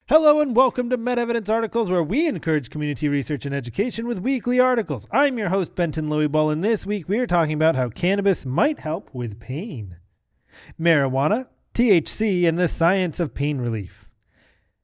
Hello and welcome to MedEvidence Articles, where we encourage community research and education with weekly articles. I'm your host, Benton Louisball, and this week we are talking about how cannabis might help with pain. Marijuana, THC, and the science of pain relief.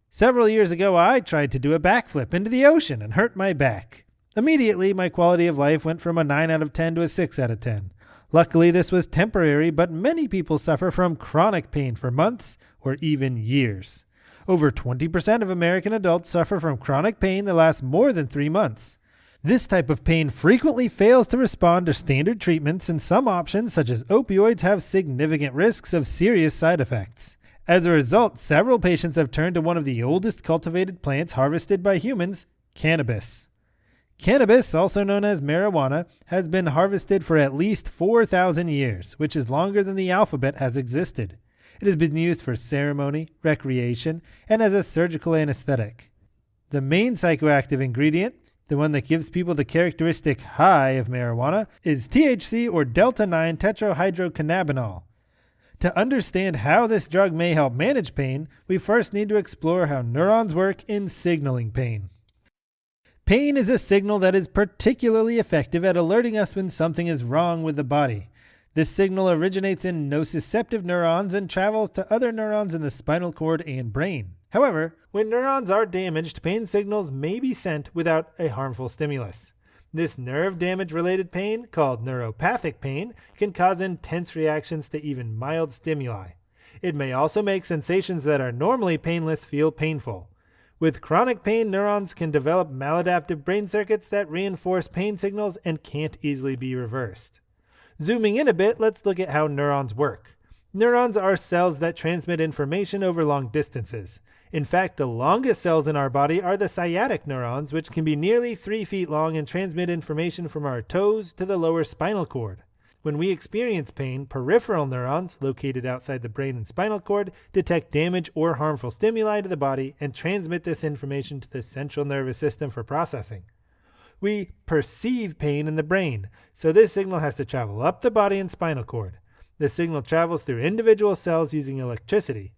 Several years ago, I tried to do a backflip into the ocean and hurt my back. Immediately, my quality of life went from a 9 out of 10 to a 6 out of 10. Luckily, this was temporary, but many people suffer from chronic pain for months or even years. Over 20% of American adults suffer from chronic pain that lasts more than 3 months. This type of pain frequently fails to respond to standard treatments, and some options, such as opioids, have significant risks of serious side effects. As a result, several patients have turned to one of the oldest cultivated plants harvested by humans, cannabis. Cannabis, also known as marijuana, has been harvested for at least 4,000 years, which is longer than the alphabet has existed. It has been used for ceremony, recreation, and as a surgical anesthetic. The main psychoactive ingredient, the one that gives people the characteristic high of marijuana, is THC or delta-9 tetrahydrocannabinol. To understand how this drug may help manage pain, we first need to explore how neurons work in signaling pain. Pain is a signal that is particularly effective at alerting us when something is wrong with the body. This signal originates in nociceptive neurons and travels to other neurons in the spinal cord and brain. However, when neurons are damaged, pain signals may be sent without a harmful stimulus. This nerve damage-related pain, called neuropathic pain, can cause intense reactions to even mild stimuli. It may also make sensations that are normally painless feel painful. With chronic pain, neurons can develop maladaptive brain circuits that reinforce pain signals and can't easily be reversed. Zooming in a bit, let's look at how neurons work. Neurons are cells that transmit information over long distances. In fact, the longest cells in our body are the sciatic neurons, which can be nearly 3 feet long and transmit information from our toes to the lower spinal cord. When we experience pain, peripheral neurons, located outside the brain and spinal cord, detect damage or harmful stimuli to the body and transmit this information to the central nervous system for processing. We perceive pain in the brain, so this signal has to travel up the body and spinal cord. The signal travels through individual cells using electricity.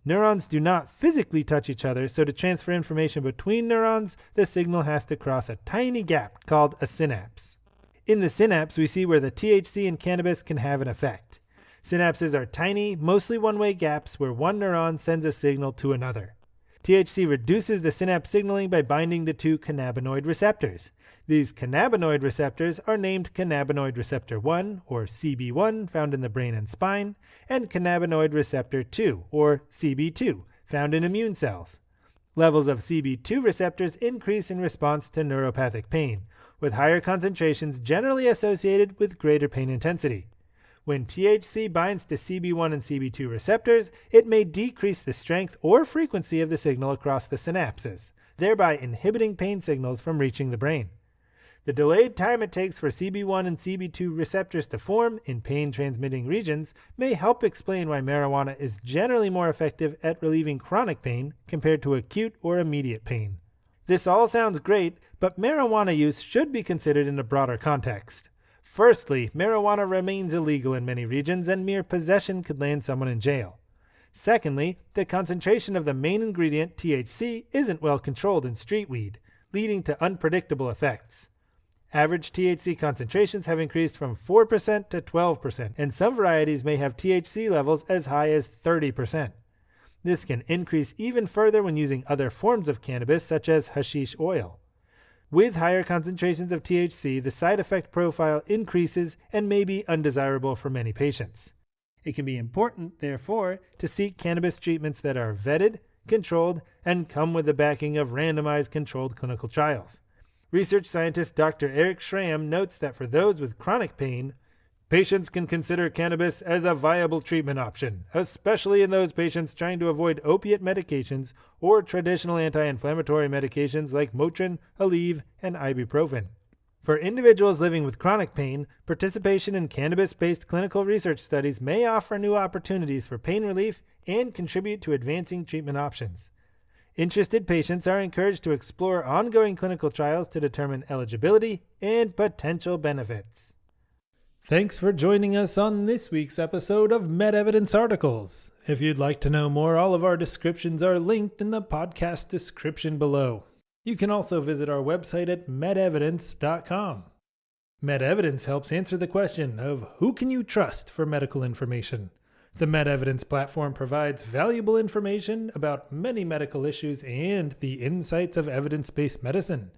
Neurons do not physically touch each other, so to transfer information between neurons, the signal has to cross a tiny gap called a synapse. In the synapse, we see where the THC in cannabis can have an effect. Synapses are tiny, mostly one-way gaps where one neuron sends a signal to another. THC reduces the synapse signaling by binding to 2 cannabinoid receptors. These cannabinoid receptors are named cannabinoid receptor 1, or CB1, found in the brain and spine, and cannabinoid receptor 2, or CB2, found in immune cells. Levels of CB2 receptors increase in response to neuropathic pain, with higher concentrations generally associated with greater pain intensity. When THC binds to CB1 and CB2 receptors, it may decrease the strength or frequency of the signal across the synapses, thereby inhibiting pain signals from reaching the brain. The delayed time it takes for CB1 and CB2 receptors to form in pain-transmitting regions may help explain why marijuana is generally more effective at relieving chronic pain compared to acute or immediate pain. This all sounds great, but marijuana use should be considered in a broader context. Firstly, marijuana remains illegal in many regions, and mere possession could land someone in jail. Secondly, the concentration of the main ingredient, THC, isn't well controlled in street weed, leading to unpredictable effects. Average THC concentrations have increased from 4% to 12%, and some varieties may have THC levels as high as 30%. This can increase even further when using other forms of cannabis, such as hashish oil. With higher concentrations of THC, the side effect profile increases and may be undesirable for many patients. It can be important, therefore, to seek cannabis treatments that are vetted, controlled, and come with the backing of randomized controlled clinical trials. Research scientist Dr. Eric Schramm notes that for those with chronic pain, patients can consider cannabis as a viable treatment option, especially in those patients trying to avoid opiate medications or traditional anti-inflammatory medications like Motrin, Aleve, and ibuprofen. For individuals living with chronic pain, participation in cannabis-based clinical research studies may offer new opportunities for pain relief and contribute to advancing treatment options. Interested patients are encouraged to explore ongoing clinical trials to determine eligibility and potential benefits. Thanks for joining us on this week's episode of MedEvidence Articles. If you'd like to know more, all of our descriptions are linked in the podcast description below. You can also visit our website at medevidence.com. MedEvidence helps answer the question of who can you trust for medical information. The MedEvidence platform provides valuable information about many medical issues and the insights of evidence-based medicine.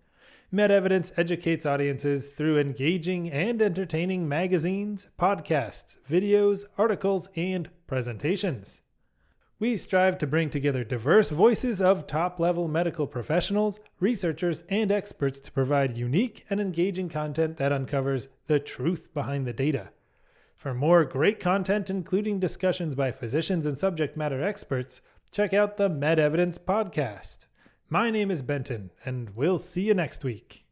MedEvidence educates audiences through engaging and entertaining magazines, podcasts, videos, articles, and presentations. We strive to bring together diverse voices of top-level medical professionals, researchers, and experts to provide unique and engaging content that uncovers the truth behind the data. For more great content, including discussions by physicians and subject matter experts, check out the MedEvidence podcast. My name is Benton, and we'll see you next week.